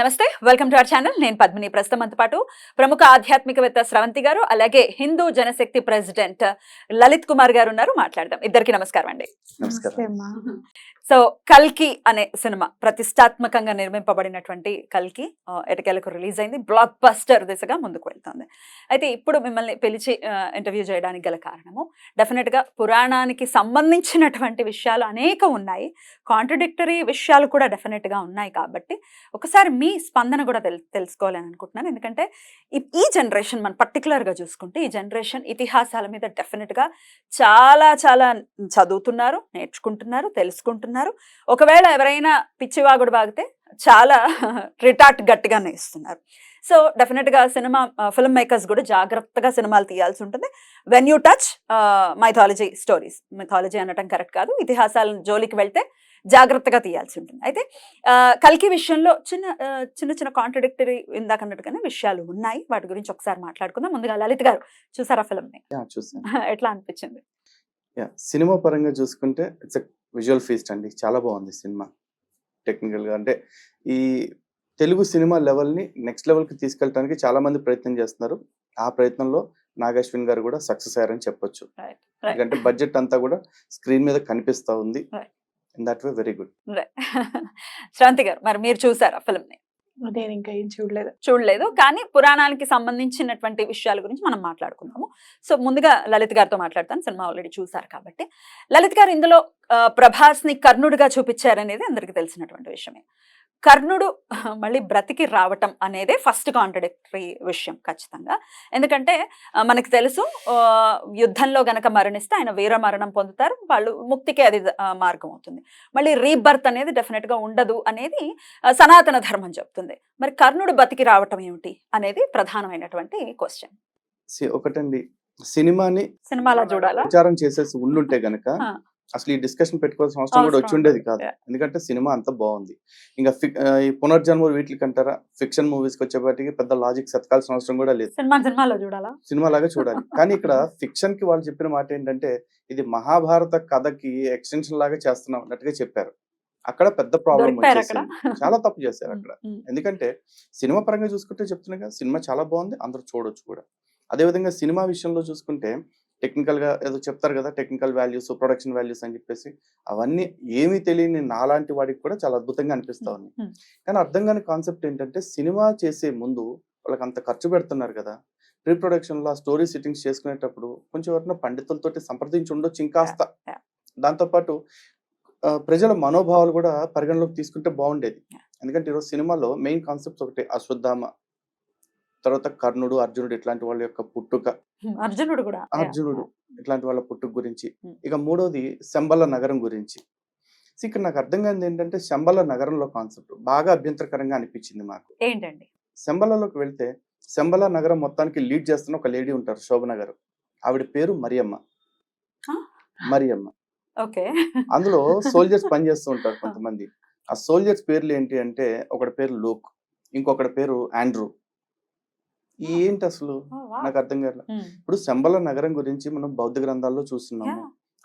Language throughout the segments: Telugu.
నమస్తే, వెల్కమ్ టు అవర్ ఛానల్. నేను పద్మిని. ప్రస్తుతం మనతో పాటు ప్రముఖ ఆధ్యాత్మికవేత్త స్రవంతి గారు, అలాగే హిందూ జనశక్తి ప్రెసిడెంట్ లలిత్ కుమార్ గారు ఉన్నారు. మాట్లాడదాం. ఇద్దరికి నమస్కారం అండి. సో కల్కి అనే సినిమా ప్రతిష్టాత్మకంగా నిర్మింపబడినటువంటి కల్కి ఎటకేలకు రిలీజ్ అయింది. బ్లాక్ బస్టర్ దిశగా ముందుకు వెళ్తుంది. అయితే ఇప్పుడు మిమ్మల్ని పిలిచి ఇంటర్వ్యూ చేయడానికి గల కారణము డెఫినెట్గా పురాణానికి సంబంధించినటువంటి విషయాలు అనేక ఉన్నాయి, కాంట్రడిక్టరీ విషయాలు కూడా డెఫినెట్గా ఉన్నాయి. కాబట్టి ఒకసారి మీ స్పందన కూడా తెలుసుకోవాలని అనుకుంటున్నాను. ఎందుకంటే ఈ జనరేషన్ మనం పర్టికులర్గా చూసుకుంటే ఈ జనరేషన్ ఇతిహాసాల మీద డెఫినెట్గా చాలా చాలా చదువుతున్నారు, నేర్చుకుంటున్నారు, తెలుసుకుంటున్నారు. ఒకవేళ ఎవరైనా పిచ్చివాగుడు బాగితే చాలా రిటార్ట్ గట్టిగానే ఇస్తున్నారు. సో డెఫినెట్గా ఫిల్మ్ మేకర్స్ కూడా జాగ్రత్తగా సినిమాలు తీయాల్సి ఉంటుంది. When you touch mythology stories, mythology అనటం కరెక్ట్ కాదు, ఇతిహాసాల జోలికి వెళ్తే జాగ్రత్తగా తీయాల్సి ఉంటుంది. అయితే కల్కి విషయంలో చిన్న చిన్న కాంట్రడిక్టరీ ఇందాక అన్నట్టుగానే విషయాలు ఉన్నాయి. వాటి గురించి ఒకసారి మాట్లాడుకుందాం. ముందుగా లలిత్ గారు, చూసారా ఫిల్మ్ని? ఎట్లా అనిపించింది? సినిమా పరంగా చూసుకుంటే ఇట్స్ విజువల్ ఫీస్ట్ అండి. చాలా బాగుంది సినిమా. టెక్నికల్గా అంటే ఈ తెలుగు సినిమా లెవెల్ని నెక్స్ట్ లెవెల్కి తీసుకెళ్ళడానికి చాలా మంది ప్రయత్నం చేస్తున్నారు. ఆ ప్రయత్నంలో నాగశ్విన్ గారు కూడా సక్సెస్ అయ్యారని చెప్పొచ్చు. ఎందుకంటే బడ్జెట్ అంతా కూడా స్క్రీన్ మీద కనిపిస్తూ ఉంది. In that way very good. Shranti గారు, మరి మీరు చూసారా ఫిల్మ్ని? నేను ఇంకా ఏం చూడలేదు, కానీ పురాణానికి సంబంధించినటువంటి విషయాల గురించి మనం మాట్లాడుకుందాము. సో ముందుగా లలిత్ గారితో మాట్లాడతాను. సినిమా ఆల్రెడీ చూసారు కాబట్టి. లలిత్ గారు, ఇందులో ప్రభాస్ని కర్ణుడిగా చూపించారనేది అందరికీ తెలిసినటువంటి విషయమే. కర్ణుడు మళ్ళీ బ్రతికి రావటం అనేదే ఫస్ట్ కాంట్రడిక్టరీ విషయం ఖచ్చితంగా. ఎందుకంటే మనకు తెలుసు, యుద్ధంలో గనక మరణిస్తే ఆయన వీర మరణం పొందుతారు, వాళ్ళు ముక్తికి అది మార్గం అవుతుంది. మళ్ళీ రీబర్త్ అనేది డెఫినెట్గా ఉండదు అనేది సనాతన ధర్మం చెప్తుంది. మరి కర్ణుడు బతికి రావటం ఏమిటి అనేది ప్రధానమైనటువంటి క్వశ్చన్. ఒకటండి, సినిమాలో చూడాలా ప్రచారం చేసేసి ఉండుంటే గనక అసలు ఈ డిస్కషన్ పెట్టుకోవాల్సిన అవసరం కూడా వచ్చి ఉండేది కాదు. ఎందుకంటే సినిమా అంత బాగుంది. ఇంకా ఈ పునర్జన్మ వీటికి అంటారా, ఫిక్షన్ మూవీస్కి వచ్చేపాటికి పెద్ద లాజిక్ ఎతకాల్సిన అవసరం కూడా లేదు. సినిమా లాగా చూడాలి. కానీ ఇక్కడ ఫిక్షన్ కి వాళ్ళు చెప్పిన మాట ఏంటంటే, ఇది మహాభారత కథకి ఎక్స్టెన్షన్ లాగా చేస్తున్నాం అన్నట్టుగా చెప్పారు. అక్కడ పెద్ద ప్రాబ్లం వచ్చేసింది. చాలా తప్పు చేశారు అక్కడ. ఎందుకంటే సినిమా పరంగా చూసుకుంటే చెప్తున్నా, సినిమా చాలా బాగుంది, అందరూ చూడొచ్చు కూడా. అదేవిధంగా సినిమా విషయంలో చూసుకుంటే టెక్నికల్ గా ఏదో చెప్తారు కదా, టెక్నికల్ వాల్యూస్, ప్రొడక్షన్ వాల్యూస్ అని చెప్పేసి, అవన్నీ ఏమీ తెలియని నాలాంటి వాడికి కూడా చాలా అద్భుతంగా అనిపిస్తా ఉంది. కానీ అర్థం కాని కాన్సెప్ట్ ఏంటంటే, సినిమా చేసే ముందు వాళ్ళకి అంత ఖర్చు పెడుతున్నారు కదా, ప్రీ ప్రొడక్షన్ లో స్టోరీ సెట్టింగ్స్ చేసుకునేటప్పుడు కొంచెం ఎవరైనా పండితులతో సంప్రదించి ఉండొచ్చు ఇంకాస్త. దాంతోపాటు ప్రజల మనోభావాలు కూడా పరిగణలోకి తీసుకుంటే బాగుండేది. ఎందుకంటే ఈరోజు సినిమాలో మెయిన్ కాన్సెప్ట్స్ ఒకటి, అశ్వత్థామ, తర్వాత కర్ణుడు, అర్జునుడు ఇట్లాంటి వాళ్ళ యొక్క పుట్టుక, అర్జునుడు ఇట్లాంటి వాళ్ళ పుట్టుక గురించి. ఇక మూడోది శంబల నగరం గురించి. ఇక్కడ నాకు అర్థం కానిది ఏంటంటే, శంబల నగరంలో కాన్సెప్ట్ బాగా అభ్యంతరకరంగా అనిపించింది మాకు. ఏంటండి? శంబలలోకి వెళ్తే శంబల నగరం మొత్తానికి లీడ్ చేస్తున్న ఒక లేడీ ఉంటారు, శోభన గారు. ఆవిడ పేరు మరియమ్మ. అందులో సోల్జర్స్ పనిచేస్తూ ఉంటారు కొంతమంది. ఆ సోల్జర్స్ పేర్లు ఏంటి అంటే, ఒకటి పేరు లూక్, ఇంకొకటి పేరు ఆండ్రూ. ఏంటి అసలు నాకు అర్థం కాదు. ఇప్పుడు శంబల నగరం గురించి మనం బౌద్ధ గ్రంథాల్లో చూస్తున్నాము.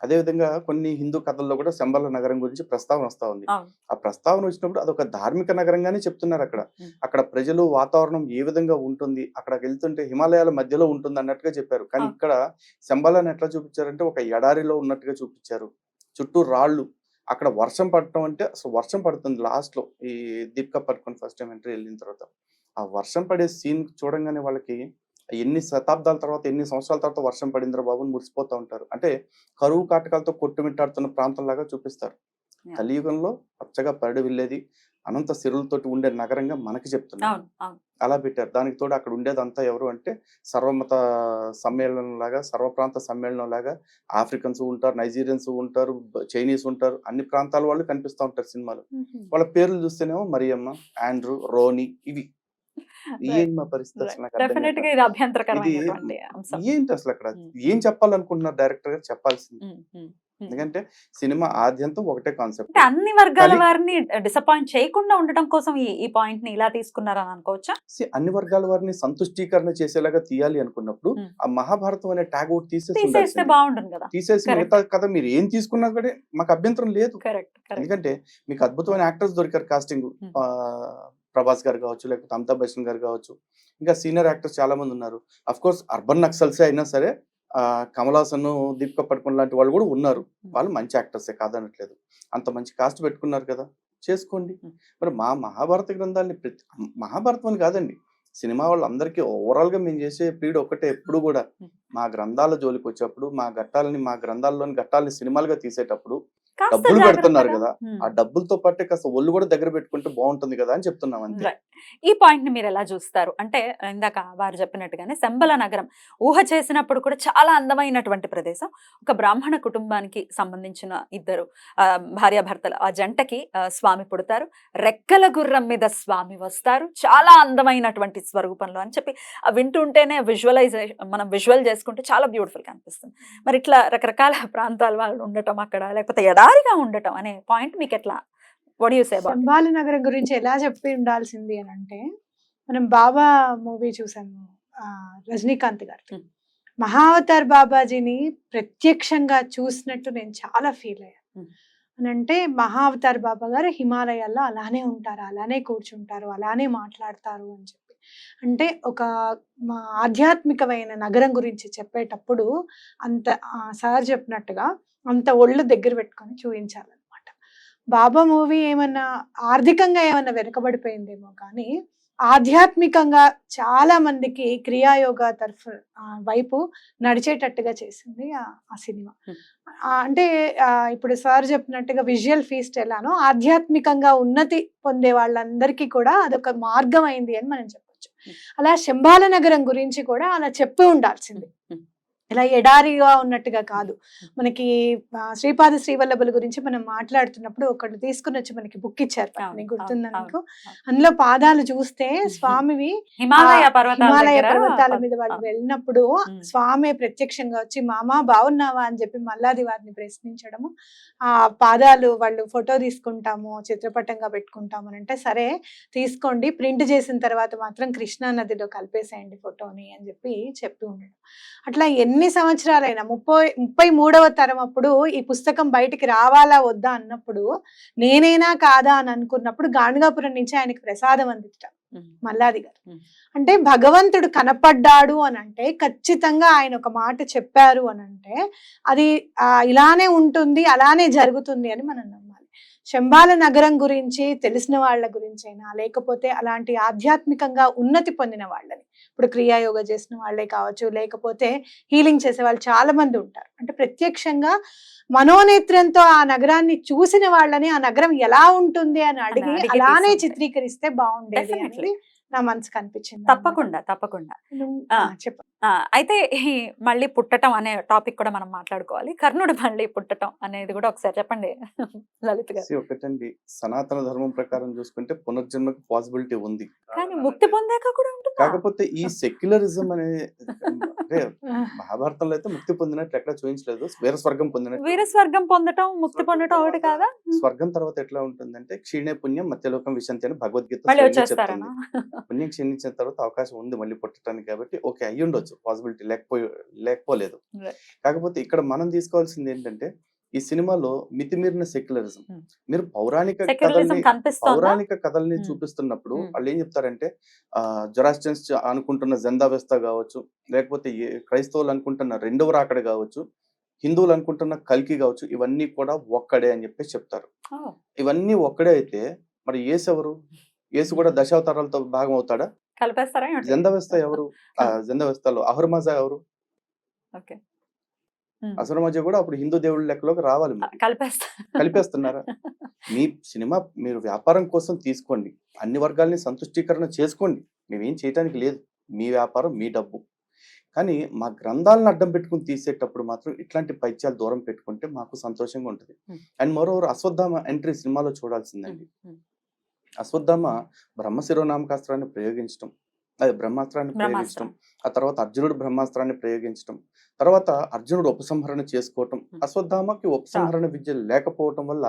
అదే విధంగా కొన్ని హిందూ కథల్లో కూడా శంబల నగరం గురించి ప్రస్తావన వస్తా ఉంది. ఆ ప్రస్తావన వచ్చినప్పుడు అదొక ధార్మిక నగరంగానే చెప్తున్నారు. అక్కడ ప్రజలు, వాతావరణం ఏ విధంగా ఉంటుంది, అక్కడికి వెళ్తుంటే హిమాలయాల మధ్యలో ఉంటుంది అన్నట్టుగా చెప్పారు. కానీ ఇక్కడ శంబలని ఎట్లా చూపించారంటే, ఒక ఎడారిలో ఉన్నట్టుగా చూపించారు. చుట్టూ రాళ్ళు, అక్కడ వర్షం పడటం అంటే అసలు వర్షం పడుతుంది లాస్ట్ లో. ఈ దీపికా పడుకొని ఫస్ట్ టైం ఎంట్రీ వెళ్ళిన తర్వాత ఆ వర్షం పడే సీన్ చూడంగానే వాళ్ళకి ఎన్ని శతాబ్దాల తర్వాత, ఎన్ని సంవత్సరాల తర్వాత వర్షం పడిందిరా బాబు మురిసిపోతూ ఉంటారు. అంటే కరువు కాటకాలతో కొట్టుమిట్టాడుతున్న ప్రాంతం లాగా చూపిస్తారు. కలియుగంలో పచ్చగా పరడి వెళ్ళేది, అనంత సిరులతోటి ఉండే నగరంగా మనకి చెప్తున్నారు. అలా పెట్టారు. దానికి తోడు అక్కడ ఉండేదంతా ఎవరు అంటే, సర్వమత సమ్మేళనం లాగా, సర్వప్రాంత సమ్మేళనం లాగా ఆఫ్రికన్స్ ఉంటారు, నైజీరియన్స్ ఉంటారు, చైనీస్ ఉంటారు, అన్ని ప్రాంతాల వాళ్ళు కనిపిస్తూ ఉంటారు సినిమాలో. వాళ్ళ పేర్లు చూస్తేనేమో మరియమ్మ, ఆండ్రూ, రోనీ, ఇవి ఏంటి మా పరిస్థితి అసలు ఏంటి అసలు అక్కడ ఏం చెప్పాలనుకుంటున్నారు డైరెక్టర్ గారు? చెప్పాల్సింది. ఎందుకంటే సినిమా ఆద్యంతం ఒకటే కాన్సెప్ట్. అన్ని వర్గాల వారిని డిసప్పాయింట్ చేయకుండా ఉండటం కోసం ఈ పాయింట్ ని ఇలా తీసుకున్నారని అనుకోవచ్చా? అన్ని వర్గాల వారిని సంతుష్టీకరణ చేసేలాగా తీయాలి అనుకున్నప్పుడు ఆ మహాభారతం అనే ట్యాగ్ ఒకటి తీసేస్తే బాగుంటుంది కదా. తీసేసి మిగతా కథ మీరు ఏం తీసుకున్నా కూడా మాకు అభ్యంతరం లేదు. ఎందుకంటే మీకు అద్భుతమైన యాక్టర్స్ దొరికారు కాస్టింగ్. ప్రభాస్ గారు కావచ్చు, లేకపోతే అమితాబ్ బచ్చన్ గారు కావచ్చు, ఇంకా సీనియర్ యాక్టర్స్ చాలా మంది ఉన్నారు. అఫ్ కోర్స్ అర్బన్ నక్సల్సే అయినా సరే కమల్ హాసన్, దీపికా పడుకోన్ లాంటి వాళ్ళు కూడా ఉన్నారు. వాళ్ళు మంచి యాక్టర్సే, కాదనట్లేదు. అంత మంచి కాస్ట్ పెట్టుకున్నారు కదా, చేసుకోండి. మరి మా మహాభారత గ్రంథాలని మహాభారతం అని కాదండి, సినిమా వాళ్ళందరికీ ఓవరాల్ గా మేము చేసే పీడ ఒక్కటే. ఎప్పుడు కూడా మా గ్రంథాల జోలికి వచ్చేప్పుడు మా గ్రంథాల్లోని ఘట్టాలని సినిమాలుగా తీసేటప్పుడు కాస్త డబ్బులు పెడుతున్నారు జాగ్రత్తగా కదా, ఆ డబ్బులతో పాటే కాస్త ఒళ్ళు కూడా దగ్గర పెట్టుకుంటే బాగుంటుంది కదా అని చెప్తున్నాం అంతే. రైట్. ఈ పాయింట్ ని మీరు ఎలా చూస్తారు? అంటే ఇందాక వారు చెప్పినట్టుగానే శంబల నగరం ఊహ చేసినప్పుడు కూడా చాలా అందమైనటువంటి ప్రదేశం. ఒక బ్రాహ్మణ కుటుంబానికి సంబంధించిన ఇద్దరు భార్యాభర్తలు, ఆ జంటకి స్వామి పుడతారు. రెక్కల గుర్రం మీద స్వామి వస్తారు, చాలా అందమైనటువంటి స్వరూపంలో అని చెప్పి వింటుంటేనే మనం విజువల్ చేసుకుంటే చాలా బ్యూటిఫుల్ గా అనిపిస్తుంది. మరి ఇట్లా రకరకాల ప్రాంతాల వాళ్ళు ఉండటం అక్కడ, లేకపోతే ఎడారిగా ఉండటం అనే పాయింట్ మీకు ఎట్లా, వాట్ యు సే అబౌట్? శంబాలి నగరం గురించి ఎలా చెప్పి ఉండాల్సింది అని అంటే, మనం బాబా మూవీ చూసాము, రజనీకాంత్ గారి మహావతార్ బాబాజీని ప్రత్యక్షంగా చూసినట్టు నేను చాలా ఫీల్ అయ్యాను. అని అంటే మహావతార్ బాబా గారు హిమాలయాల్లో అలానే ఉంటారు, అలానే కూర్చుంటారు, అలానే మాట్లాడతారు అని చెప్పి. అంటే ఒక ఆధ్యాత్మికమైన నగరం గురించి చెప్పేటప్పుడు అంత సార్ చెప్పినట్టుగా అంత ఒళ్ళు దగ్గర పెట్టుకొని చూపించాలి. బాబా మూవీ ఏమన్నా ఆర్థికంగా ఏమన్నా వెనుకబడిపోయిందేమో కానీ ఆధ్యాత్మికంగా చాలా మందికి క్రియాయోగా తరఫు వైపు నడిచేటట్టుగా చేసింది ఆ సినిమా. అంటే ఇప్పుడు సార్ చెప్పినట్టుగా విజువల్ ఫీస్ట్ ఎలానో ఆధ్యాత్మికంగా ఉన్నతి పొందే వాళ్ళందరికీ కూడా అదొక మార్గం అయింది అని మనం చెప్పొచ్చు. అలా శంబాల నగరం గురించి కూడా అలా చెప్పి ఉండాల్సింది, ఇలా ఎడారిగా ఉన్నట్టుగా కాదు. మనకి శ్రీపాద శ్రీవల్లభుల గురించి మనం మాట్లాడుతున్నప్పుడు ఒకళ్ళు తీసుకుని వచ్చి మనకి బుక్ ఇచ్చారు, గుర్తుందా మీకు? అందులో పాదాలు చూస్తే స్వామివి హిమాలయ పర్వతాల మీద వాళ్ళు వెళ్ళినప్పుడు స్వామి ప్రత్యక్షంగా వచ్చి మామా బాగున్నావా అని చెప్పి మల్లాది వారిని ప్రశ్నించడము. ఆ పాదాలు వాళ్ళు ఫోటో తీసుకుంటాము, చిత్రపటంగా పెట్టుకుంటాము అని అంటే, సరే తీసుకోండి, ప్రింట్ చేసిన తర్వాత మాత్రం కృష్ణా నదిలో కలిపేసేయండి ఫోటోని అని చెప్పి ఉండడం. అట్లా ఎన్ని సంవత్సరాలైనా 33వ తరం అప్పుడు ఈ పుస్తకం బయటికి రావాలా వద్దా అన్నప్పుడు, నేనైనా కాదా అని అనుకున్నప్పుడు గాణగాపురం నుంచి ఆయనకి ప్రసాదం అందించడం మల్లాది గారు. అంటే భగవంతుడు కనపడ్డాడు అని అంటే ఖచ్చితంగా ఆయన ఒక మాట చెప్పారు అని అంటే అది ఇలానే ఉంటుంది, అలానే జరుగుతుంది అని మనం నమ్మాలి. శంబాల నగరం గురించి తెలిసిన వాళ్ళ గురించి అయినా, లేకపోతే అలాంటి ఆధ్యాత్మికంగా ఉన్నతి పొందిన వాళ్ళని, ఇప్పుడు క్రియాయోగ చేసిన వాళ్ళే కావచ్చు, లేకపోతే హీలింగ్ చేసే వాళ్ళు చాలా మంది ఉంటారు. అంటే ప్రత్యక్షంగా మనోనేత్రంతో ఆ నగరాన్ని చూసిన వాళ్ళని ఆ నగరం ఎలా ఉంటుంది అని అడిగి అలానే చిత్రీకరిస్తే బాగుండేది అని నా మనసుకు అనిపించింది. తప్పకుండా తప్పకుండా చెప్ప. అయితే మళ్ళీ పుట్టటం అనే టాపిక్ కూడా మనం మాట్లాడుకోవాలి. కర్ణుడు మళ్ళీ పుట్టటం అనేది కూడా ఒకసారి చెప్పండి లలిత్ గారు. ఒకటండి, సనాతన ధర్మం ప్రకారం చూసుకుంటే పునర్జన్మకు పాసిబిలిటీ ఉంది, కానీ ముక్తి పొందాక కూడా ఉంటుంది. కాకపోతే ఈ సెక్యులరిజం అనే అంటే మహాభారతంలో అయితే ముక్తి పొందినట్లు ఎక్కడ చూపించలేదు, వీర స్వర్గం పొందినట్టు. వీర స్వర్గం పొందటం, ముక్తి పొందటం ఒకటి కాదా? స్వర్గం తర్వాత ఎట్లా ఉంటుందంటే క్షీణే పుణ్యం మధ్యలోకం విశంతి అని భగవద్గీత వచ్చేస్తారనా? పుణ్యం క్షీణించిన తర్వాత అవకాశం ఉంది మళ్ళీ పుట్టడానికి, కాబట్టి ఓకే అయ్యి ఉండొచ్చు, పాసిబిలిటీ లేకపోలేదు. కాకపోతే ఇక్కడ మనం తీసుకోవాల్సింది ఏంటంటే, ఈ సినిమాలో మితిమీరిన సెక్యులరిజం, మీరు పౌరాణిక కథల్ని చూపిస్తున్నప్పుడు వాళ్ళు ఏం చెప్తారంటే, జొరాస్ట్రియన్స్ అనుకుంటున్న జెందావెస్తా కావచ్చు, లేకపోతే క్రైస్తవులు అనుకుంటున్న రెండవ రాకడ కావచ్చు, హిందువులు అనుకుంటున్న కల్కి కావచ్చు, ఇవన్నీ కూడా ఒక్కడే అని చెప్పేసి చెప్తారు. ఇవన్నీ ఒక్కడే అయితే మరి యేసు ఎవరు? యేసు కూడా దశావతారాలతో భాగం అవుతాడా? కలిపేస్తారా? జెందావెస్తా ఎవరు? జెందావెస్తాలో అహుర్మాజా ఎవరు? అసురమజ కూడా అప్పుడు హిందూ దేవుళ్ళ లెక్కలోకి రావాలి. కలిపేస్తున్నారా? మీ సినిమా మీరు వ్యాపారం కోసం తీసుకోండి, అన్ని వర్గాల్ని సంతుష్టీకరణ చేసుకోండి, మేమేం చేయటానికి లేదు, మీ వ్యాపారం మీ డబ్బు. కానీ మా గ్రంథాలను అడ్డం పెట్టుకుని తీసేటప్పుడు మాత్రం ఇట్లాంటి పైత్యాలు దూరం పెట్టుకుంటే మాకు సంతోషంగా ఉంటుంది. అండ్ మరోవర్ అశ్వత్థామ ఎంట్రీ సినిమాలో చూడాల్సిందండి. అశ్వత్థామ బ్రహ్మశిరోనామకాస్త్రాన్ని ప్రయోగించడం, అది బ్రహ్మాస్త్రాన్ని ప్రయోగించడం, ఆ తర్వాత అర్జునుడు బ్రహ్మాస్త్రాన్ని ప్రయోగించడం, తర్వాత అర్జునుడు ఉపసంహరణ చేసుకోవటం, అశ్వత్థామకి ఉపసంహరణ విద్య లేకపోవటం వల్ల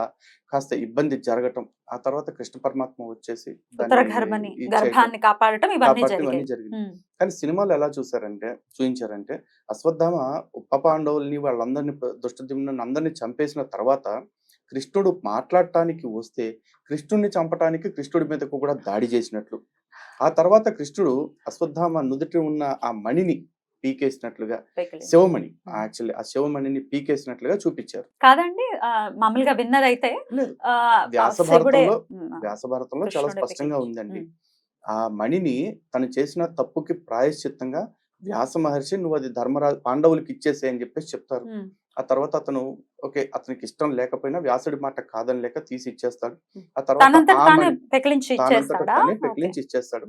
కాస్త ఇబ్బంది జరగటం, ఆ తర్వాత కృష్ణ పరమాత్మ వచ్చేసి ఇవన్నీ జరిగింది. కానీ సినిమాలో ఎలా చూపించారంటే అశ్వత్థామ ఉప పాండవుల్ని వాళ్ళందరినీ దుష్టద్యుమ్నుని అందరినీ చంపేసిన తర్వాత కృష్ణుడు మాట్లాడటానికి వస్తే కృష్ణుడిని చంపటానికి కృష్ణుడి మీదకు కూడా దాడి చేసినట్లు, ఆ తర్వాత కృష్ణుడు అశ్వత్థామ నుదుటి ఉన్న ఆ మణిని పీకేసినట్లుగా, శివమణి యాక్చువల్లీ ఆ శివమణిని పీకేసినట్లుగా చూపించారు. కాదండి మామూలుగా విన్నదైతే లేదు, శివుడే వ్యాస భారతంలో చాలా కృష్ణుడే స్పష్టంగా పీకేసి. ఉందండి. ఆ మణిని తను చేసిన తప్పుకి ప్రాయశ్చిత్తంగా వ్యాస మహర్షి నువ్వు అది ధర్మరాజు పాండవులకి ఇచ్చేసే అని చెప్పేసి చెప్తారు. ఆ తర్వాత అతను ఓకే అతనికి ఇష్టం లేకపోయినా వ్యాసుడి మాట కాదని లేక తీసి ఇచ్చేస్తాడు. ఆ తర్వాత తనంతట ఆ తానే మణి పెకిలించి ఇచ్చేస్తాడా? తానే పెకిలించి ఇచ్చేస్తాడు.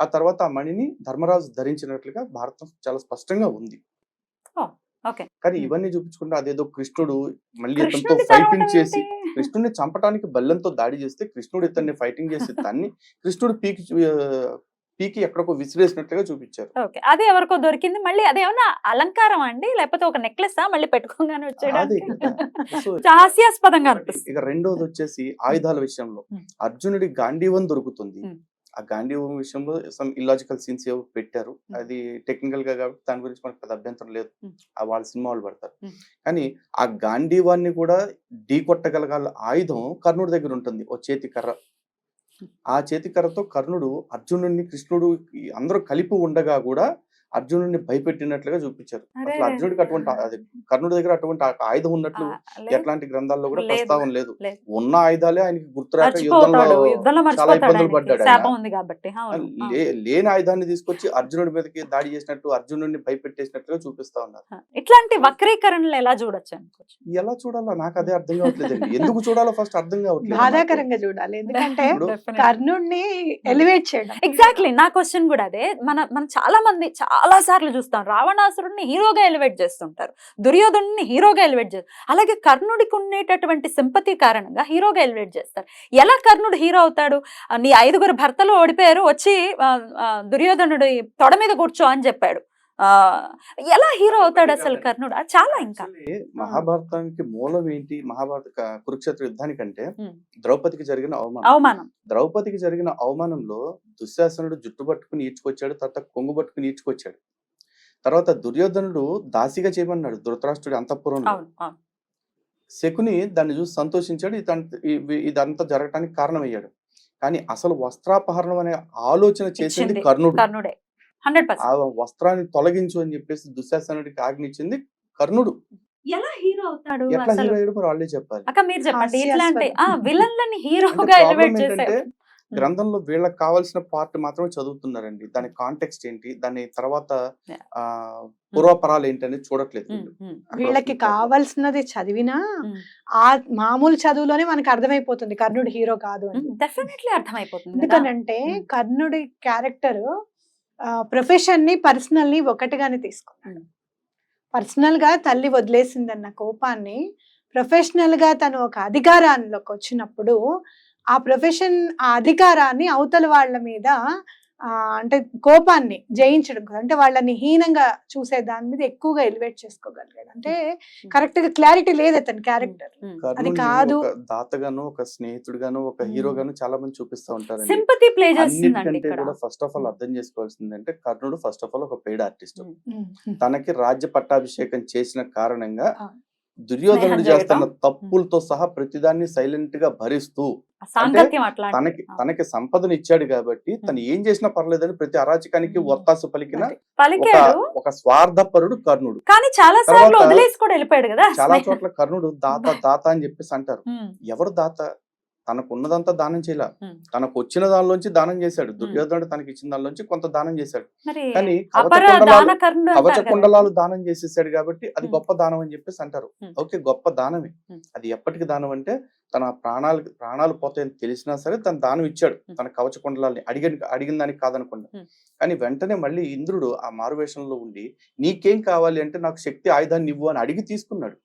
ఆ తర్వాత ఆ మణిని ధర్మరాజు ధరించినట్లుగా భారతం చాలా స్పష్టంగా ఉంది. ఓకే. కానీ ఇవన్నీ చూపించుకుంటే అదేదో కృష్ణుడు మళ్ళీ ఇతనితో కృష్ణుడిని ఫైటింగ్ తరమడం చేసి ఏంటి? కృష్ణుడిని చంపడానికి బల్లెంతో దాడి చేస్తే కృష్ణుడు ఇతన్ని ఫైటింగ్ చేసి తన్ని కృష్ణుడు పీకి ఎక్కడికో విసిరేసినట్లుగా చూపించారు. ఓకే. అది ఎవరికో దొరికింది. మళ్ళీ అదేమన్నా అలంకారం అండి లేకపోతే ఒక నెక్లెస్ మళ్ళీ పెట్టుకోగానే అదే వచ్చేయడానికి? సో హాస్యాస్పదంగా అనిపిస్తుంది. ఇక రెండోది వచ్చేసి ఆయుధాల విషయంలో అర్జునుడి గాంధీవం దొరుకుతుంది. ఆ గాంధీవం విషయంలో సమ్ ఇల్లాజికల్ సీన్స్ ఏవో పెట్టారు. అది టెక్నికల్ గా కాబట్టి దాని గురించి మనకు పెద్ద అభ్యంతరం లేదు. ఆ వాళ్ళ సినిమా వాళ్ళు పడతారు. కానీ ఆ గాంధీవాన్ని కూడా ఢీ కొట్టగలగాల ఆయుధం కర్ణుడి దగ్గర ఉంటుంది, ఓ చేతి కర్ర. ఆ చేతి కర్రతో కర్ణుడు అర్జునుడిని కృష్ణుడు అందరూ కలిపి ఉండగా కూడా అర్జునుడిని భయపెట్టినట్లుగా చూపించారు. అసలు అర్జునుడికి అటువంటి అది కర్ణుడి దగ్గర అటువంటి ఆయుధం ఉన్నట్లు ఎట్లాంటి గ్రంథాల్లో కూడా ప్రస్తావన లేదు. ఉన్న ఆయుధాలే ఆయనకి గుర్తురాక యుద్ధంలో చాలా ఇబ్బందులు పడ్డాడు. లేని ఆయుధాన్ని తీసుకొచ్చి అర్జునుడి మీదకి దాడి చేసినట్టు అర్జునుడిని భయపెట్టేసినట్లుగా చూపిస్తా ఉన్నారు. ఇట్లాంటి వక్రీకరణలు ఎలా చూడొచ్చు అనుకోవచ్చు? ఎలా చూడాలో నాకు అదే అర్థం కావట్లేదండి. ఎందుకు చూడాలో ఫస్ట్ అర్థం కావట్లేదు. బాధాకరంగా చూడాలి, ఎందుకంటే కర్ణుడిని ఎలివేట్ చేయడం. ఎగ్జాక్ట్లీ నా క్వశ్చన్ కూడా అదే. మనం చాలా మంది చాలా సార్లు చూస్తాం రావణాసురుడిని హీరోగా ఎలివేట్ చేస్తుంటారు, దుర్యోధనుడిని హీరోగా ఎలివేట్ చేస్తారు, అలాగే కర్ణుడికి ఉండేటటువంటి సింపతి కారణంగా హీరోగా ఎలివేట్ చేస్తారు. ఎలా కర్ణుడు హీరో అవుతాడు? నీ 5 భర్తలు ఓడిపోయారు, వచ్చి దుర్యోధనుడు తొడ మీద కూర్చో అని చెప్పాడు. ఎలా హీరో అవుతాడు అసలు కర్ణుడు? చాలా ఇంకా మహాభారతానికి మూలం ఏంటి? మహాభారత కురుక్షేత్ర యుద్ధానికంటే ద్రౌపదికి జరిగిన అవమానం. ద్రౌపదికి జరిగిన అవమానంలో దుశ్శాసనుడు జుట్టు పట్టుకుని ఈడ్చుకొచ్చాడు, తర్వాత కొంగు పట్టుకుని ఈడ్చుకొచ్చాడు. తర్వాత దుర్యోధనుడు దాసిగా చేయమన్నాడు ధృతరాష్ట్రుడి అంతఃపురంలో. శకుని దాన్ని చూసి సంతోషించాడు, ఇదంతా జరగటానికి కారణమయ్యాడు. కానీ అసలు వస్త్రాపహరణం అనే ఆలోచన చేసింది కర్ణుడే. ఆ వస్త్రాన్ని తొలగించు అని చెప్పేసి దుశ్శాసనుడికి ఆజ్ఞించింది కర్ణుడు. ఎలా హీరో అవుతాడు? ఎట్లా హీరో అయ్యాడు మరి వాళ్ళే చెప్పాలి. అక్క మీరు చెప్పండి. ఇట్లాంటి విలన్లని హీరోగా ఎలివేట్ చేశారు. గ్రంథంలో వీళ్ళకి కావాల్సిన పార్ట్ మాత్రమే చదువుతున్నారండి. దాని కాంటెక్స్ట్ ఏంటి, దాని తర్వాత పూర్వపరాలు ఏంటి అనేది చూడట్లేదు. వీళ్ళకి కావాల్సినది చదివినా ఆ మామూలు చదువులోనే మనకు అర్థమైపోతుంది కర్ణుడు హీరో కాదు అని. డెఫినెట్లీ అర్థమైపోతుంది. ఎందుకనంటే కర్ణుడి క్యారెక్టర్ ప్రొఫెషన్ ని పర్సనల్ ని ఒకటిగానే తీసుకున్నాడు. పర్సనల్ గా తల్లి వదిలేసిందన్న కోపాన్ని ప్రొఫెషనల్ గా తను ఒక అధికారాల్లోకి వచ్చినప్పుడు ఆ ప్రొఫెషన్ ఆ అధికారాన్ని అవతల వాళ్ళ మీద అంటే కోపాన్ని జయించడం, అంటే వాళ్ళని హీనంగా చూసే దాని మీద ఎక్కువగా ఎలివేట్ చేసుకోగలిగాడు. అంటే కరెక్ట్ గా క్లారిటీ లేదు అతని క్యారెక్టర్. అది కాదు దాతగాను, ఒక స్నేహితుడుగాను, ఒక హీరోగాను చాలా మంది చూపిస్తా ఉంటారు. సింపతి ప్లే చేస్తుందండి. అన్నిటికంటే కూడా ఫస్ట్ ఆఫ్ ఆల్ అర్థం చేసుకోవాల్సింది అంటే కర్ణుడు ఫస్ట్ ఆఫ్ ఆల్ ఒక పెయిడ్ ఆర్టిస్ట్. తనకి రాజ్య పట్టాభిషేకం చేసిన కారణంగా దుర్యోధనుడు చేస్తున్న తప్పులతో సహా ప్రతిదాన్ని సైలెంట్ గా భరిస్తూ, తనకి సంపదను ఇచ్చాడు కాబట్టి తను ఏం చేసినా పర్లేదని ప్రతి అరాచకానికి ఒత్తాసు పలికిన ఒక స్వార్థపరుడు కర్ణుడు. కానీ చాలా సార్లు వదిలేసి కూడా వెళ్ళిపోయాడు కదా. చాలా చోట్ల కర్ణుడు దాత అని చెప్పేసి అంటారు. ఎవరు దాత? తనకు ఉన్నదంతా దానం చేయలే, తనకు వచ్చిన దానిలోంచి దానం చేశాడు. దుర్యోధనుడు తనకి ఇచ్చిన దానిలోంచి కొంత దానం చేశాడు. కానీ కవచ కుండలాలు దానం చేసేసాడు కాబట్టి అది గొప్ప దానం అని చెప్పేసి అంటారు. ఓకే, గొప్ప దానమే. అది ఎప్పటికి దానం అంటే తన ప్రాణాలు పోతాయని తెలిసినా సరే తన దానం ఇచ్చాడు. తన కవచ కుండలాల్ని అడిగిన దానికి కాదనకుండా. కానీ వెంటనే మళ్ళీ ఇంద్రుడు ఆ మారువేషంలో ఉండి నీకేం కావాలి అంటే నాకు శక్తి ఆయుధాన్ని ఇవ్వు అని అడిగి తీసుకున్నాడు.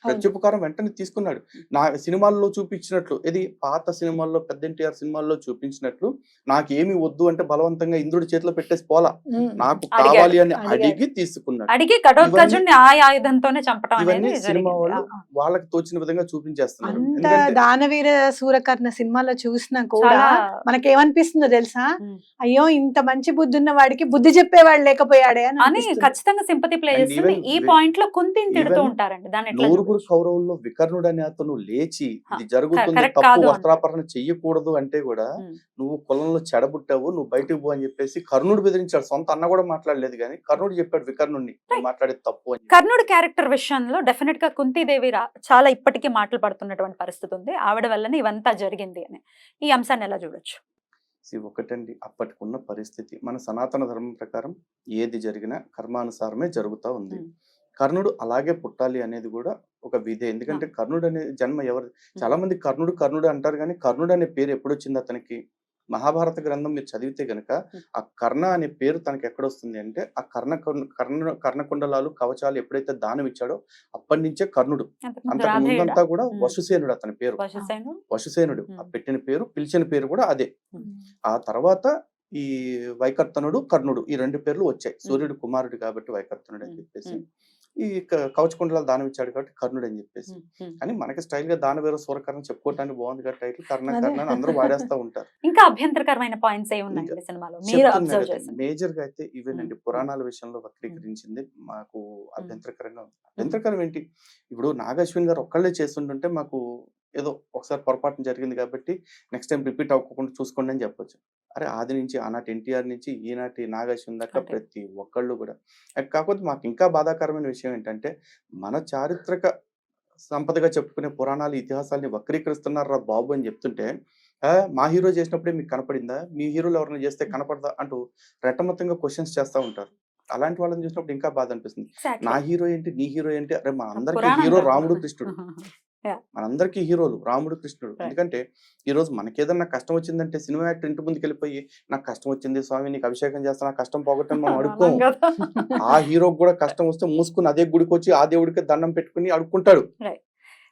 ప్రత్యుపకారం వెంటనే తీసుకున్నాడు. నా సినిమాల్లో చూపించినట్లు, ఇది పాత సినిమాల్లో పెద్ద ఎన్టీఆర్ సినిమాల్లో చూపించినట్లు నాకేమి వద్దు అంటే బలవంతంగా ఇంద్రుడి చేతిలో పెట్టేసి పోలా, నాకు కావాలి అని అడిగి తీసుకున్నాడు. ఇవన్నీ సినిమా వాళ్ళు వాళ్ళకి తోచిన విధంగా చూపించేస్తున్నారు. దానవీర సూరకర్ణ సినిమాలో చూసినా కూడా మనకేమనిపిస్తుందో తెలుసా, అయ్యో ఇంత మంచి బుద్ధి ఉన్న వాడికి బుద్ధి చెప్పేవాడు లేకపోయాడే అని ఖచ్చితంగా సింపతి ప్లే చేస్తుంది. ఈ పాయింట్ లో కుంతిని తిడుతూ ఉంటారండి. దాన్ని ఆరుగురు కౌరవుల్లో వికర్ణుడు అనే అతను లేచి ఇది జరుగుతుంది, correct తప్పు కాదు వస్త్రాపరణ చెయ్యకూడదు అంటే కూడా ఉమ్. నువ్వు కులంలో చెడబుట్టావు, నువ్వు బయటకు పో అని చెప్పేసి కర్ణుడు బెదిరించాడు. సొంత అన్న కూడా మాట్లాడలేదు, కానీ కర్ణుడు చెప్పాడు వికర్ణుడిని నువ్వు మాట్లాడేది తప్పు అని. కర్ణుడి క్యారెక్టర్ విషయంలో డెఫినెట్ గా కుంతీదేవి చాలా ఇప్పటికీ మాటలు పడుతున్నటువంటి పరిస్థితి ఉంది. ఆవిడ వల్లనే ఇవంతా జరిగింది అని ఈ అంశాన్ని ఎలా చూడొచ్చు? ఒకటండి, అప్పటికున్న పరిస్థితి మన సనాతన ధర్మం ప్రకారం ఏది జరిగినా కర్మానుసారమే జరుగుతూ ఉంది. ఉమ్. కర్ణుడు అలాగే పుట్టాలి అనేది కూడా ఒక విధే. ఎందుకంటే కర్ణుడు అనే జన్మ ఎవరు, చాలా మంది కర్ణుడు కర్ణుడు అంటారు, కానీ కర్ణుడు అనే పేరు ఎప్పుడు వచ్చింది అతనికి? మహాభారత గ్రంథం మీరు చదివితే గనక ఆ కర్ణ అనే పేరు తనకి ఎక్కడొస్తుంది అంటే ఆ కర్ణకుండలాలు కవచాలు ఎప్పుడైతే దానం ఇచ్చాడో అప్పటి నుంచే కర్ణుడు. అంతకు ముందంతా కూడా వసుసేనుడు అతని పేరు, వసుసేనుడు. ఆ పెట్టిన పేరు, పిలిచిన పేరు కూడా అదే. ఆ తర్వాత ఈ వైకర్తనుడు, కర్ణుడు, ఈ రెండు పేర్లు వచ్చాయి. సూర్యుడు కుమారుడు కాబట్టి వైకర్తనుడు అని చెప్పేసి, ఈ కవచకుండలాలు దానం ఇచ్చాడు కాబట్టి కర్ణుడు అని చెప్పేసి. కానీ మనకి స్టైల్ గా దానవీర సూరకర్ణ చెప్పుకోవటానికి బాగుంది కదా టైటిల్, కర్ణ అని అందరూ వాడేస్తా ఉంటారు. ఇంకా అభ్యంతరకరమైన పాయింట్స్ ఏ ఉన్నాయి సినిమాలో మీరు అబ్జర్వ్ చేశారు? మేజర్ గా అయితే ఇవేనండి. పురాణాల విషయంలో వక్రీకరించింది మాకు అభ్యంతరకరంగా ఉంది. అభ్యంతరకరం ఏంటి, ఇప్పుడు నాగశ్విన్ గారు ఒక్కళ్ళే చేస్తుంటుంటే మాకు ఏదో ఒకసారి పొరపాటు జరిగింది కాబట్టి నెక్స్ట్ టైం రిపీట్ అవ్వకుండా చూసుకోండి అని చెప్పొచ్చు. అరే ఆది నుంచి ఆనాటి ఎన్టీఆర్ నుంచి ఈనాటి నాగశ్విన్ దాకా ప్రతి ఒక్కళ్ళు కూడా. కాకపోతే మాకు ఇంకా బాధాకరమైన విషయం ఏంటంటే మన చారిత్రక సంపదగా చెప్పుకునే పురాణాలు, ఇతిహాసాలని వక్రీకరిస్తున్నారా బాబు అని చెప్తుంటే, మా హీరో చేసినప్పుడే మీకు కనపడిందా, మీ హీరోలు ఎవరైనా చేస్తే కనపడదా అంటూ రెట్టమొత్తంగా క్వశ్చన్స్ చేస్తూ ఉంటారు. అలాంటి వాళ్ళని చూసినప్పుడు ఇంకా బాధ అనిపిస్తుంది. నా హీరో ఏంటి, నీ హీరో ఏంటి? అరే మనందరికీ హీరో రాముడు కృష్ణుడు, మనందరికీ హీరోలు రాముడు కృష్ణుడు. ఎందుకంటే ఈ రోజు మనకేదన్నా కష్టం వచ్చిందంటే సినిమా యాక్టర్ ఇంటి ముందుకు వెళ్ళిపోయి నాకు కష్టం వచ్చింది స్వామి నీకు అభిషేకం చేస్తా, నా కష్టం పోగొట్టని మనం అడుక్కోం. ఆ హీరోకి కూడా కష్టం వస్తే మూసుకుని అదే గుడికి వచ్చి ఆ దేవుడికి దండం పెట్టుకుని అడుక్కుంటాడు.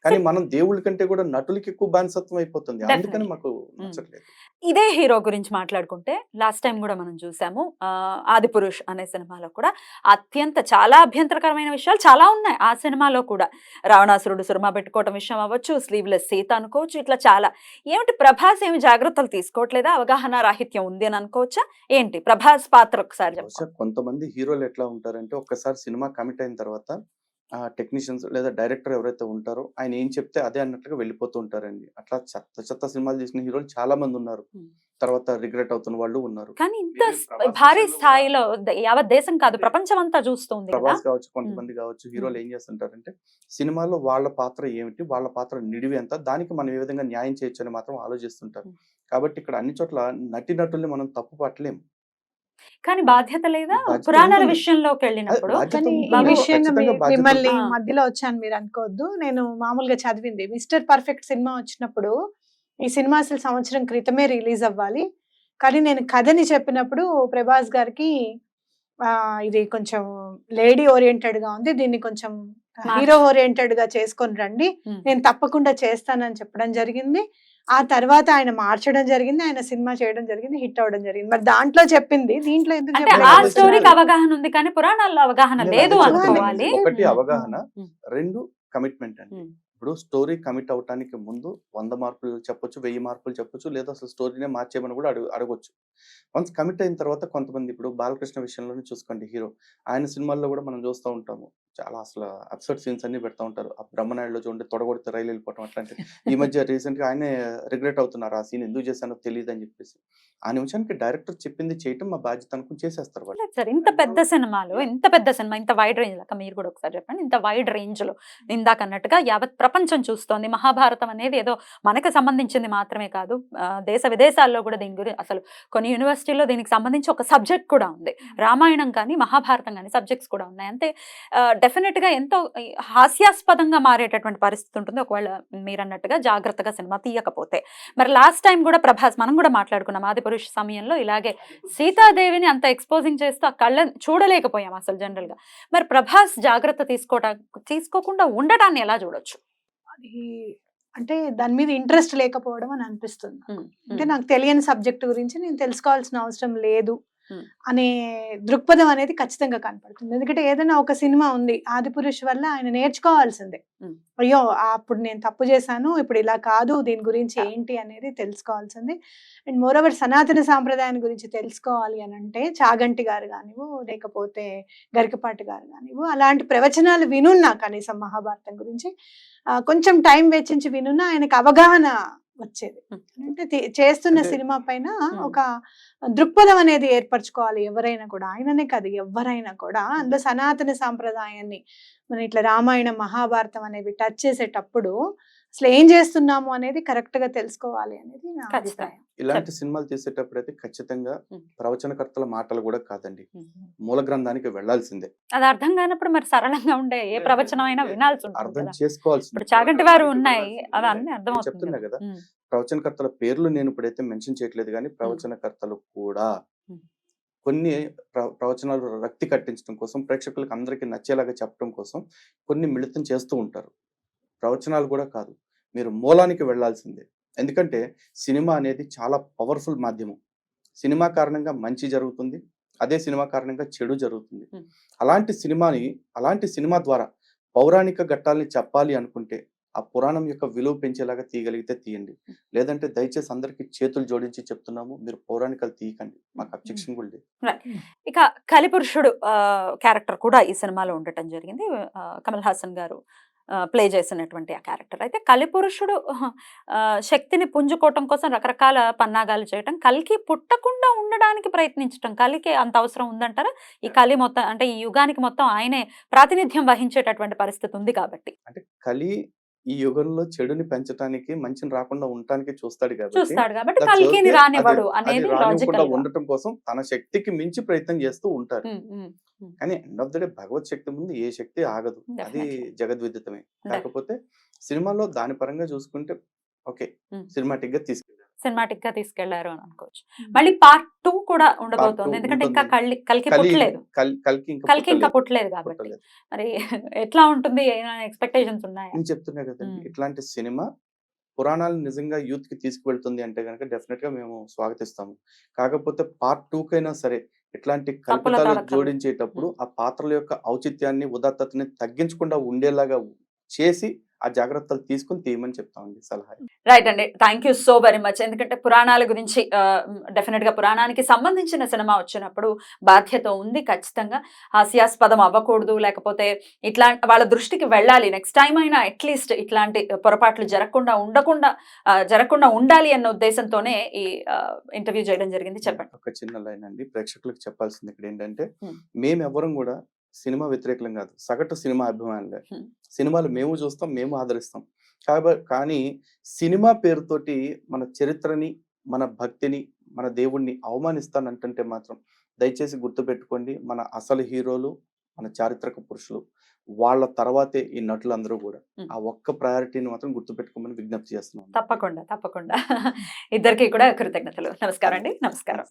కానీ మనం దేవుళ్ళ కంటే కూడా నటులకి ఎక్కువ బానిసత్వం అయిపోతుంది, అందుకని మాకు నచ్చట్లేదు. ఇదే హీరో గురించి మాట్లాడుకుంటే లాస్ట్ టైం కూడా మనం చూసాము ఆదిపురుష్ అనే సినిమాలో కూడా అత్యంత చాలా అభ్యంతరకరమైన విషయాలు చాలా ఉన్నాయి. ఆ సినిమాలో కూడా రావణాసురుడు సురమా పెట్టుకోవటం విషయం అవ్వచ్చు, స్లీవ్లెస్ సీత అనుకోవచ్చు, ఇట్లా చాలా. ఏమిటి ప్రభాస్ ఏమి జాగ్రత్తలు తీసుకోవట్లేదా, అవగాహన రాహిత్యం ఉంది అని అనుకోవచ్చా ఏంటి ప్రభాస్ పాత్ర? ఒకసారి చెప్పండి. కొంతమంది హీరోలు ఎట్లా ఉంటారంటే ఒక్కసారి సినిమా కమిట్ అయిన తర్వాత టెక్నీషియన్స్ లేదా డైరెక్టర్ ఎవరైతే ఉంటారో ఆయన ఏం చెప్తే అదే అన్నట్లుగా వెళ్ళిపోతూ ఉంటారండి. అట్లా చెత్త సినిమాలు చేసిన హీరోలు చాలా మంది ఉన్నారు, తర్వాత రిగ్రెట్ అవుతున్న వాళ్ళు ఉన్నారు. కానీ ఇంత భారీ స్థాయిలో యావత్ దేశం కాదు ప్రపంచం అంతా చూస్తుంది. ప్రభాస్ కావచ్చు, కొంతమంది కావచ్చు, హీరోలు ఏం చేస్తుంటారంటే సినిమాలో వాళ్ళ పాత్ర ఏమిటి, వాళ్ళ పాత్ర నిడివి ఎంత, దానికి మనం ఏ విధంగా న్యాయం చేయొచ్చు అని మాత్రం ఆలోచిస్తుంటారు. కాబట్టి ఇక్కడ అన్ని చోట్ల నటుల్ని మనం తప్పు పట్టలేము. కానీ బాధ్యత లేదా పురాణాల విషయంలోకి వెళ్ళినప్పుడు? మిమ్మల్ని మధ్యలో వచ్చాను మీరు అనుకోవద్దు, నేను మామూలుగా చదివింది మిస్టర్ పర్ఫెక్ట్ సినిమా వచ్చినప్పుడు ఈ సినిమా అసలు సంవత్సరం క్రితమే రిలీజ్ అవ్వాలి, కానీ నేను కథని చెప్పినప్పుడు ప్రభాస్ గారికి ఇది కొంచెం లేడీ ఓరియంటెడ్ గా ఉంది, దీన్ని కొంచెం హీరో ఓరియంటెడ్ గా చేసుకొని రండి, నేను తప్పకుండా చేస్తానని చెప్పడం జరిగింది. ఆ తర్వాత ఆయన మార్చడం జరిగింది, ఆయన సినిమా చేయడం జరిగింది, హిట్ అవడం జరిగింది. మరి దాంట్లో చెప్పింది, దీంట్లో ఎందుకు ఆ స్టోరీకి అవగాహన ఉంది కానీ పురాణాల్లో అవగాహన లేదు అనుకోవాలి. ఒకటి అవగాహన, రెండు కమిట్మెంట్ అండి. ఇప్పుడు స్టోరీ కమిట్ అవటానికి ముందు 100 మార్కులు చెప్పొచ్చు, 1000 మార్కులు చెప్పొచ్చు, లేదా అసలు స్టోరీనే మార్చేయమని కూడా అడగొచ్చు. వన్స్ కమిట్ అయిన తర్వాత కొంతమంది, ఇప్పుడు బాలకృష్ణ విషయంలోనే చూసుకోండి, హీరో ఆయన సినిమాల్లో కూడా మనం చూస్తూ ఉంటాము చాలా అసలు అబ్సర్డ్ సీన్స్ అన్ని పెడతా ఉంటారు. ఆ బ్రహ్మనాయుడులో చూడండి తొడగొడితే రైలు వెళ్ళిపోవటం అట్లాంటివి. ఈ మధ్య రీసెంట్ గా ఆయనే రిగ్రెట్ అవుతున్నారు, ఆ సీన్ ఎందుకు చేశానో తెలియదు అని చెప్పేసి. ఆ నిమిషానికి డైరెక్టర్ చెప్పింది చేయటం మా బాధ్యత అనుకుని చేసేస్తారు వాళ్ళు. సార్ ఇంత పెద్ద సినిమాలో, ఇంత పెద్ద సినిమా, ఇంత వైడ్ రేంజ్ లాగా మీరు కూడా ఒకసారి చెప్పండి, ఇంత వైడ్ రేంజ్ లో ఇందాక అన్నట్టుగా యావత్ ప్రపంచం చూస్తోంది. మహాభారతం అనేది ఏదో మనకు సంబంధించింది మాత్రమే కాదు, దేశ విదేశాల్లో కూడా దీని గురించి అసలు కొన్ని యూనివర్సిటీల్లో దీనికి సంబంధించి ఒక సబ్జెక్ట్ కూడా ఉంది. రామాయణం కానీ మహాభారతం కానీ సబ్జెక్ట్స్ కూడా ఉన్నాయి. అంతే డెఫినెట్ గా ఎంతో హాస్యాస్పదంగా మారేటటువంటి పరిస్థితి ఉంటుంది ఒకవేళ మీరు అన్నట్టుగా జాగ్రత్తగా సినిమా తీయకపోతే. మరి లాస్ట్ టైం కూడా ప్రభాస్, మనం కూడా మాట్లాడుకున్నాం ఆదిపురుష్ సమయంలో ఇలాగే సీతాదేవిని అంత ఎక్స్పోజింగ్ చేస్తూ ఆ కళ్ళని చూడలేకపోయాం అసలు జనరల్ గా. మరి ప్రభాస్ జాగ్రత్త తీసుకోకుండా ఉండటాన్ని ఎలా చూడొచ్చు? అది అంటే దాని మీద ఇంట్రెస్ట్ లేకపోవడం అని అనిపిస్తుంది. అంటే నాకు తెలియని సబ్జెక్ట్ గురించి నేను తెలుసుకోవాల్సిన అవసరం లేదు అనే దృక్పథం అనేది ఖచ్చితంగా కనపడుతుంది. ఎందుకంటే ఏదైనా ఒక సినిమా ఉంది, ఆదిపురుష్ వల్ల ఆయన నేర్చుకోవాల్సిందే. అయ్యో అప్పుడు నేను తప్పు చేశాను, ఇప్పుడు ఇలా కాదు, దీని గురించి ఏంటి అనేది తెలుసుకోవాల్సింది. అండ్ మోరోవర్ సనాతన సాంప్రదాయాన్ని గురించి తెలుసుకోవాలి అని అంటే చాగంటి గారు కానివ్వు, లేకపోతే గరికపాటి గారు కానివ్వు, అలాంటి ప్రవచనాలు వినున్నా కనీసం మహాభారతం గురించి కొంచెం టైం వెచ్చించి వినున్నా ఆయనకు అవగాహన వచ్చేది. అంటే చేస్తున్న సినిమా పైన ఒక దృక్పథం అనేది ఏర్పరచుకోవాలి ఎవరైనా కూడా, ఆయననే కాదు ఎవరైనా కూడా. అందులో సనాతన సాంప్రదాయాన్ని మనం ఇట్లా రామాయణం మహాభారతం అనేవి టచ్ చేసేటప్పుడు అసలు ఏం చేస్తున్నాము అనేది కరెక్ట్ గా తెలుసుకోవాలి అనేది నా అభిప్రాయం. ఇలాంటి సినిమాలు తీసేటప్పుడు అయితే ఖచ్చితంగా ప్రవచనకర్తల మాటలు కూడా కాదండి, మూల గ్రంథానికి వెళ్లాల్సిందే. అది అర్థం కానప్పుడు మరి సరళంగా ఉండే ఏ ప్రవచనం అయినా వినాల్సి ఉంటుంది అర్థం కదా. చేసుకోవాల్సింది. ఇప్పుడు చాగంటి వారు ఉన్నాయి, అవి అన్ని అర్థం నేను చెప్తున్నా కదా, ప్రవచనకర్తల పేర్లు నేను ఇప్పుడైతే మెన్షన్ చేయట్లేదు, కానీ ప్రవచనకర్తలు కూడా కొన్ని ప్రవచనాలు రక్తి కట్టించడం కోసం, ప్రేక్షకులకు అందరికీ నచ్చేలాగా చెప్పడం కోసం కొన్ని మిళితం చేస్తూ ఉంటారు. ప్రవచనాలు కూడా కాదు, మీరు మూలానికి వెళ్లాల్సిందే. ఎందుకంటే సినిమా అనేది చాలా పవర్ఫుల్ మాధ్యమం. సినిమా కారణంగా మంచి జరుగుతుంది, అదే సినిమా కారణంగా చెడు జరుగుతుంది. అలాంటి సినిమా ద్వారా పౌరాణిక ఘట్టాలని చెప్పాలి అనుకుంటే ఆ పురాణం యొక్క విలువ పెంచేలాగా తీయగలిగితే తీయండి. లేదంటే దయచేసి అందరికి చేతులు జోడించి చెప్తున్నాము, మీరు పౌరాణికలు తీయకండి, మాకు అబ్జెక్షన్ కూడా లేదు. ఇక కలిపురుషుడు క్యారెక్టర్ కూడా ఈ సినిమాలో ఉండటం జరిగింది. కమల్ హాసన్ గారు ప్లే చేసినటువంటి ఆ క్యారెక్టర్. అయితే కలిపురుషుడు శక్తిని పుంజుకోవటం కోసం రకరకాల పన్నాగాలు చేయటం, కలికి పుట్టకుండా ఉండడానికి ప్రయత్నించటం, కలికి అంత అవసరం ఉందంటారా? ఈ కలి మొత్తం అంటే ఈ యుగానికి మొత్తం ఆయనే ప్రాతినిధ్యం వహించేటటువంటి పరిస్థితి ఉంది కాబట్టి. అంటే కలి ఈ యుగంలో చెడుని పెంచడానికి, మంచిని రాకుండా ఉండటానికి చూస్తాడు కాబట్టి కలికిని రానివ్వడు అనేది లాజికల్ గా ఉండటం కోసం తన శక్తికి మించి ప్రయత్నం చేస్తూ ఉంటారు. కానీ ఎండ్ ఆఫ్ ద డే భగవత్ శక్తి ముందు ఏ శక్తి ఆగదు, అది జగద్విదితమే. కాకపోతే సినిమాలో దాని పరంగా చూసుకుంటే ఓకే, సినిమాటిక్ గా తీసుకెళ్లారు అని అనుకోవచ్చు. మళ్ళీ పార్ట్ 2 కూడా ఉండబోతోంది, ఎందుకంటే ఇంకా కలికి పుట్టలేదు, కలికి ఇంకా పుట్టలేదు కాబట్టి మరి ఎట్లా ఉంటుంది, ఎక్స్పెక్టేషన్స్ ఉన్నాయి? నేను చెప్తున్నా కదండి, ఇట్లాంటి సినిమా పురాణాలు నిజంగా యూత్ కి తీసుకువెళ్తుంది అంటే కనుక డెఫినెట్ గా మేము స్వాగతిస్తాము. కాకపోతే పార్ట్ 2 కైనా సరే ఇట్లాంటి కల్పితాలు జోడించేటప్పుడు ఆ పాత్రల యొక్క ఔచిత్యాన్ని, ఉదాత్తతని తగ్గించకుండా ఉండేలాగా చేసి ఆ జాగ్రత్తలు తీసుకుని తీయమని చెప్తామండి సలహా. రైట్ అండి, thank you so very much. ఎందుకంటే పురాణాల గురించి డెఫినెట్ గా పురాణానికి సంబంధించిన సినిమా వచ్చినప్పుడు బాధ్యత ఉంది ఖచ్చితంగా. హాస్యాస్పదం అవ్వకూడదు, లేకపోతే ఇట్లా వాళ్ళ దృష్టికి వెళ్ళాలి. నెక్స్ట్ టైం అయినా అట్లీస్ట్ ఇట్లాంటి పొరపాట్లు జరగకుండా ఉండాలి అన్న ఉద్దేశంతోనే ఈ ఇంటర్వ్యూ చేయడం జరిగింది. చెప్పండి. ఒక చిన్న లైన్ అండి, ప్రేక్షకులకు చెప్పాల్సింది ఇక్కడ ఏంటంటే, మేమెవరం కూడా సినిమా వ్యతిరేకం కాదు, సగటు సినిమా అభిమానులే. సినిమాలు మేము చూస్తాం, మేము ఆదరిస్తాం. కానీ సినిమా పేరుతోటి మన చరిత్రని, మన భక్తిని, మన దేవుణ్ణి అవమానిస్తానంటే మాత్రం దయచేసి గుర్తుపెట్టుకోండి, మన అసలు హీరోలు, మన చారిత్రక పురుషులు, వాళ్ళ తర్వాతే ఈ నటులందరూ కూడా. ఆ ఒక్క ప్రయారిటీని మాత్రం గుర్తుపెట్టుకోమని విజ్ఞప్తి చేస్తున్నాం. తప్పకుండా ఇద్దరికి కూడా కృతజ్ఞతలు. నమస్కారం అండి. నమస్కారం.